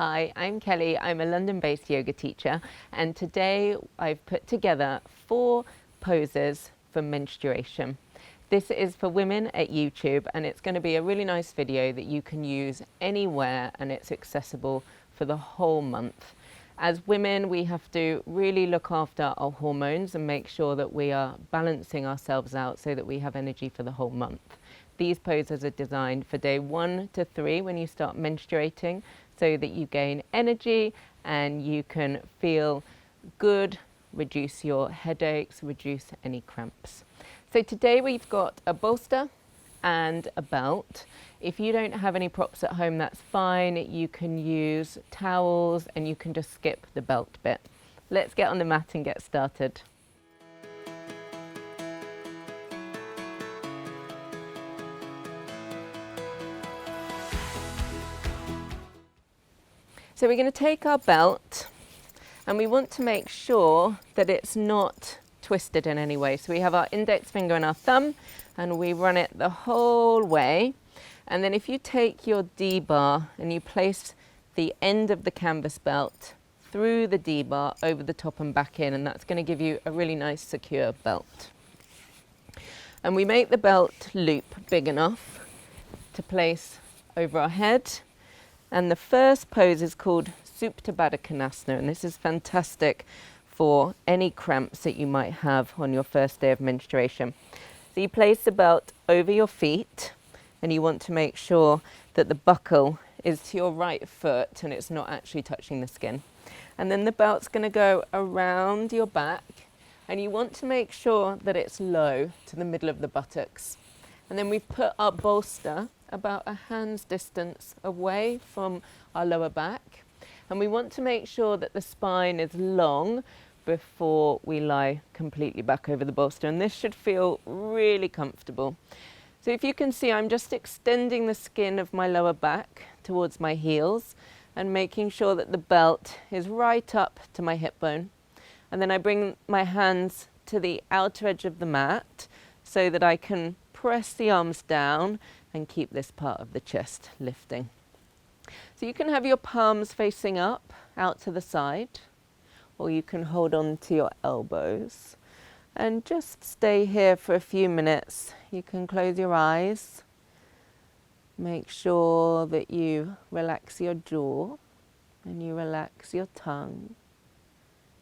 Hi, I'm Kelly. I'm a London-based yoga teacher, and today I've put together 4 poses for menstruation. This is for women at YouTube, and it's going to be a really nice video that you can use anywhere, and it's accessible for the whole month. As women, we have to really look after our hormones and make sure that we are balancing ourselves out so that we have energy for the whole month. These poses are designed for day 1 to 3 when you start menstruating, so that you gain energy and you can feel good, reduce your headaches, reduce any cramps. So today we've got a bolster and a belt. If you don't have any props at home, that's fine. You can use towels and you can just skip the belt bit. Let's get on the mat and get started. So we're going to take our belt and we want to make sure that it's not twisted in any way. So we have our index finger and our thumb and we run it the whole way. And then if you take your D-bar and you place the end of the canvas belt through the D-bar over the top and back in, and that's going to give you a really nice secure belt. And we make the belt loop big enough to place over our head. And the first pose is called Supta Baddha Konasana, and this is fantastic for any cramps that you might have on your first day of menstruation. So you place the belt over your feet and you want to make sure that the buckle is to your right foot and it's not actually touching the skin. And then the belt's going to go around your back and you want to make sure that it's low to the middle of the buttocks. And then we put our bolster about a hand's distance away from our lower back. And we want to make sure that the spine is long before we lie completely back over the bolster. And this should feel really comfortable. So if you can see, I'm just extending the skin of my lower back towards my heels and making sure that the belt is right up to my hip bone. And then I bring my hands to the outer edge of the mat so that I can press the arms down and keep this part of the chest lifting. So you can have your palms facing up, out to the side, or you can hold on to your elbows and just stay here for a few minutes. You can close your eyes, make sure that you relax your jaw and you relax your tongue,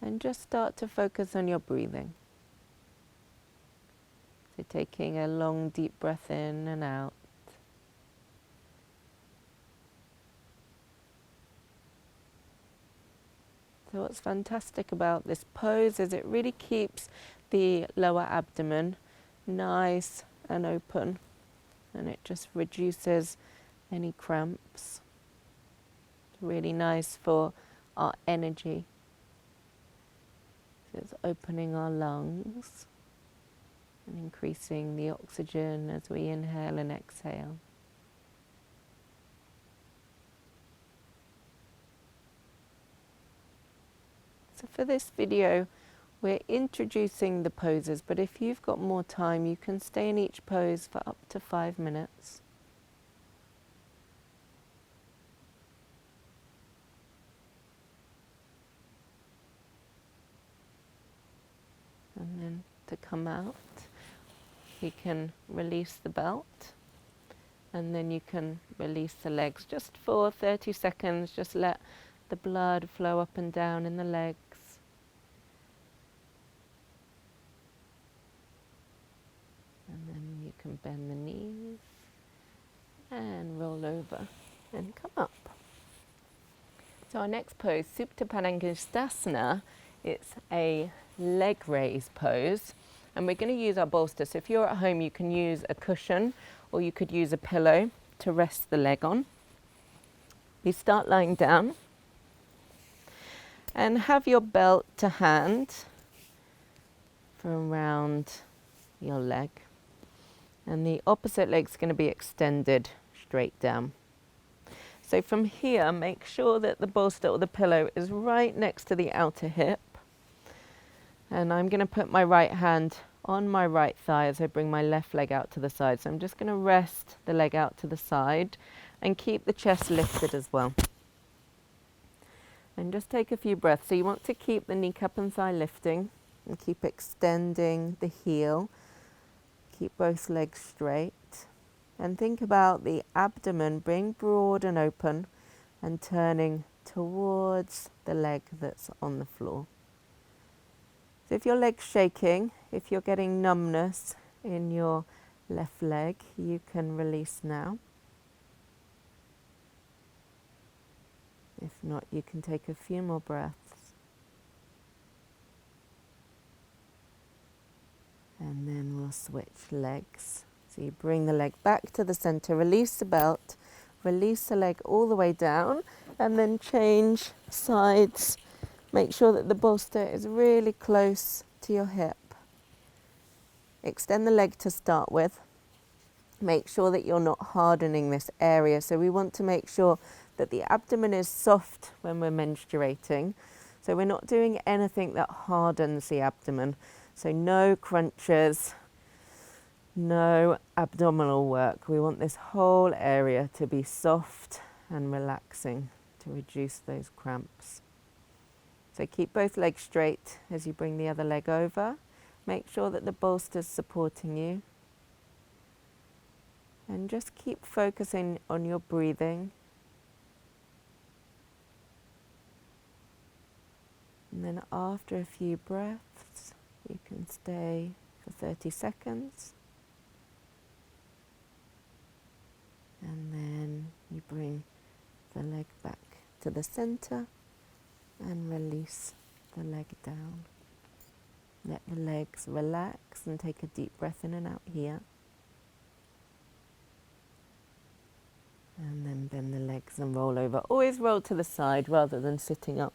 and just start to focus on your breathing. So taking a long deep breath in and out. So what's fantastic about this pose is it really keeps the lower abdomen nice and open, and it just reduces any cramps. It's really nice for our energy. So it's opening our lungs and increasing the oxygen as we inhale and exhale. So for this video, we're introducing the poses, but if you've got more time, you can stay in each pose for up to 5 minutes. And then to come out, you can release the belt, and then you can release the legs just for 30 seconds. Just let the blood flow up and down in the legs. And then you can bend the knees and roll over and come up. So our next pose, Supta Baddha Konasana, it's a leg raise pose. And we're going to use our bolster. So if you're at home, you can use a cushion or you could use a pillow to rest the leg on. We start lying down and have your belt to hand from around your leg. And the opposite leg's going to be extended straight down. So from here, make sure that the bolster or the pillow is right next to the outer hip. And I'm going to put my right hand on my right thigh as I bring my left leg out to the side. So I'm just going to rest the leg out to the side and keep the chest lifted as well. And just take a few breaths. So you want to keep the kneecap and thigh lifting and keep extending the heel. Keep both legs straight. And think about the abdomen being broad and open and turning towards the leg that's on the floor. So if your leg's shaking, if you're getting numbness in your left leg, you can release now. If not, you can take a few more breaths. And then we'll switch legs. So you bring the leg back to the center, release the belt, release the leg all the way down, and then change sides. Make sure that the bolster is really close to your hip. Extend the leg to start with. Make sure that you're not hardening this area. So we want to make sure that the abdomen is soft when we're menstruating. So we're not doing anything that hardens the abdomen. So no crunches, no abdominal work. We want this whole area to be soft and relaxing to reduce those cramps. So keep both legs straight as you bring the other leg over. Make sure that the bolster's supporting you. And just keep focusing on your breathing. And then after a few breaths, you can stay for 30 seconds. And then you bring the leg back to the center and release the leg down. Let the legs relax and take a deep breath in and out here. And then bend the legs and roll over. Always roll to the side rather than sitting up.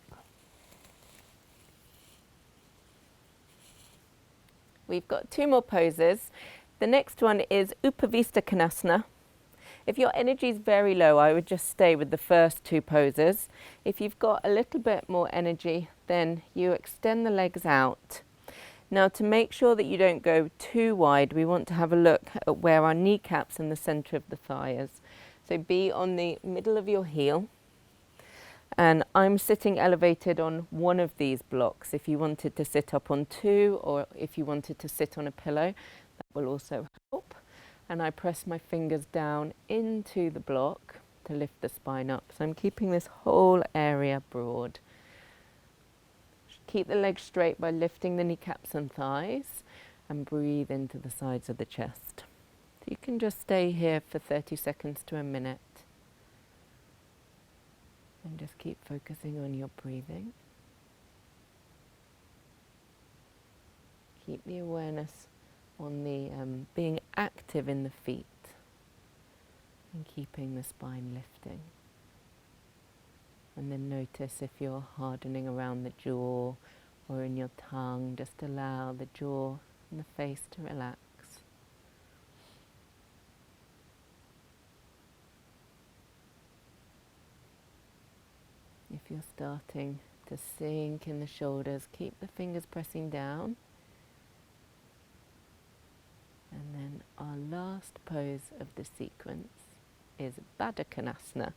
We've got two more poses. The next one is Upavista Konasana. If your energy is very low, I would just stay with the first two poses. If you've got a little bit more energy, then you extend the legs out. Now, to make sure that you don't go too wide, we want to have a look at where our kneecaps and the center of the thigh is. So be on the middle of your heel. And I'm sitting elevated on one of these blocks. If you wanted to sit up on two, or if you wanted to sit on a pillow, that will also help. And I press my fingers down into the block to lift the spine up. So I'm keeping this whole area broad. Keep the legs straight by lifting the kneecaps and thighs, and breathe into the sides of the chest. So you can just stay here for 30 seconds to a minute. And just keep focusing on your breathing. Keep the awareness on the being active in the feet and keeping the spine lifting. And then notice if you're hardening around the jaw or in your tongue. Just allow the jaw and the face to relax. If you're starting to sink in the shoulders, keep the fingers pressing down. And then our last pose of the sequence is Baddha Konasana.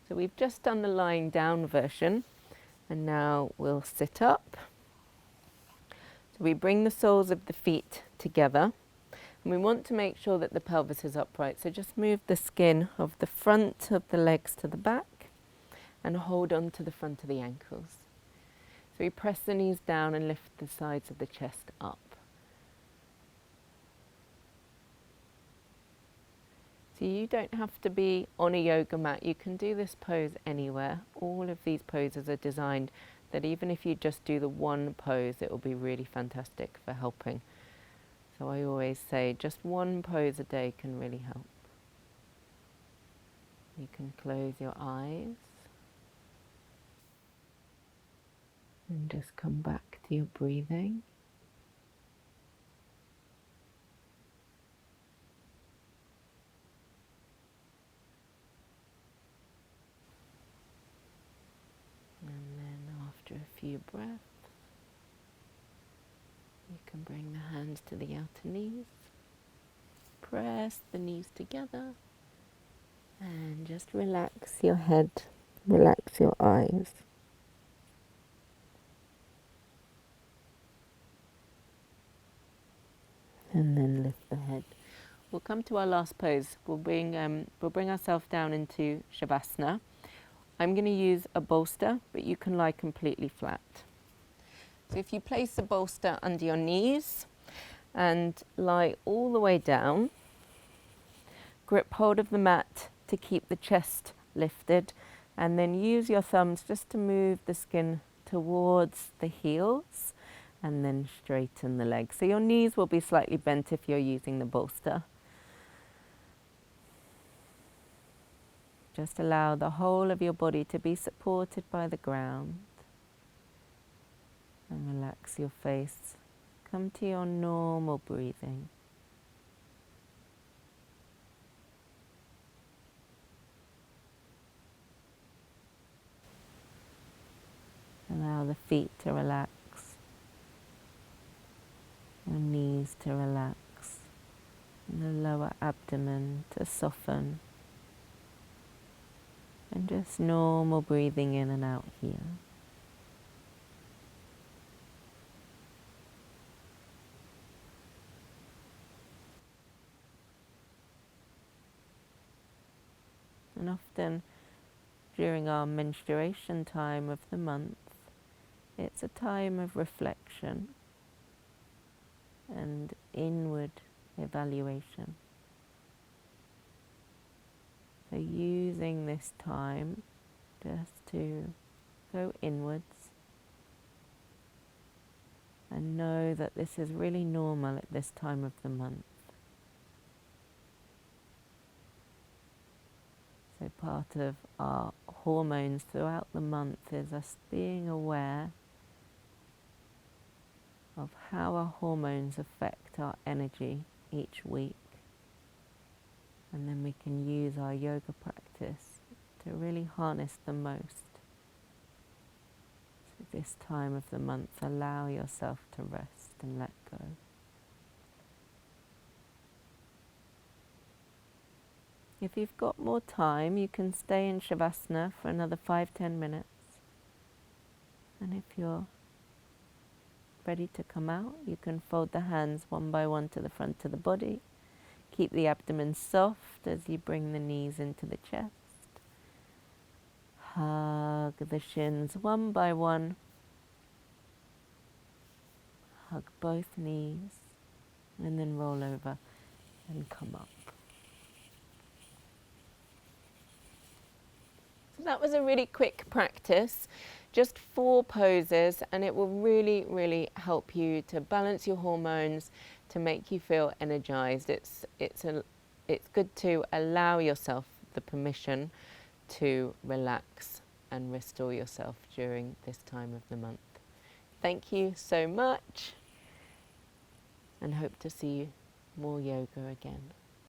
So we've just done the lying down version, and now we'll sit up. So we bring the soles of the feet together, and we want to make sure that the pelvis is upright. So just move the skin of the front of the legs to the back and hold on to the front of the ankles. So we press the knees down and lift the sides of the chest up. So you don't have to be on a yoga mat. You can do this pose anywhere. All of these poses are designed that even if you just do the one pose, it will be really fantastic for helping. So I always say just one pose a day can really help. You can close your eyes and just come back to your breathing. And then after a few breaths, you can bring the hands to the outer knees, press the knees together, and just relax your head, relax your eyes. and then lift the head. We'll come to our last pose. We'll bring ourselves down into Shavasana. I'm going to use a bolster, but you can lie completely flat. So if you place the bolster under your knees and lie all the way down, grip hold of the mat to keep the chest lifted, and then use your thumbs just to move the skin towards the heels and then straighten the legs. So your knees will be slightly bent if you're using the bolster. Just allow the whole of your body to be supported by the ground. And relax your face. Come to your normal breathing. Allow the feet to relax, your knees to relax, and the lower abdomen to soften. And just normal breathing in and out here. And often during our menstruation time of the month, it's a time of reflection and inward evaluation. So using this time just to go inwards and know that this is really normal at this time of the month. So part of our hormones throughout the month is us being aware of how our hormones affect our energy each week. And then we can use our yoga practice to really harness them most. So this time of the month, allow yourself to rest and let go. If you've got more time, you can stay in Shavasana for another 5-10 minutes. And if you're ready to come out, you can fold the hands one by one to the front of the body. Keep the abdomen soft as you bring the knees into the chest. Hug the shins one by one. Hug both knees and then roll over and come up. So that was a really quick practice, just 4 poses, and it will really, really help you to balance your hormones, to make you feel energized. It's good to allow yourself the permission to relax and restore yourself during this time of the month. Thank you so much, and hope to see you more yoga again.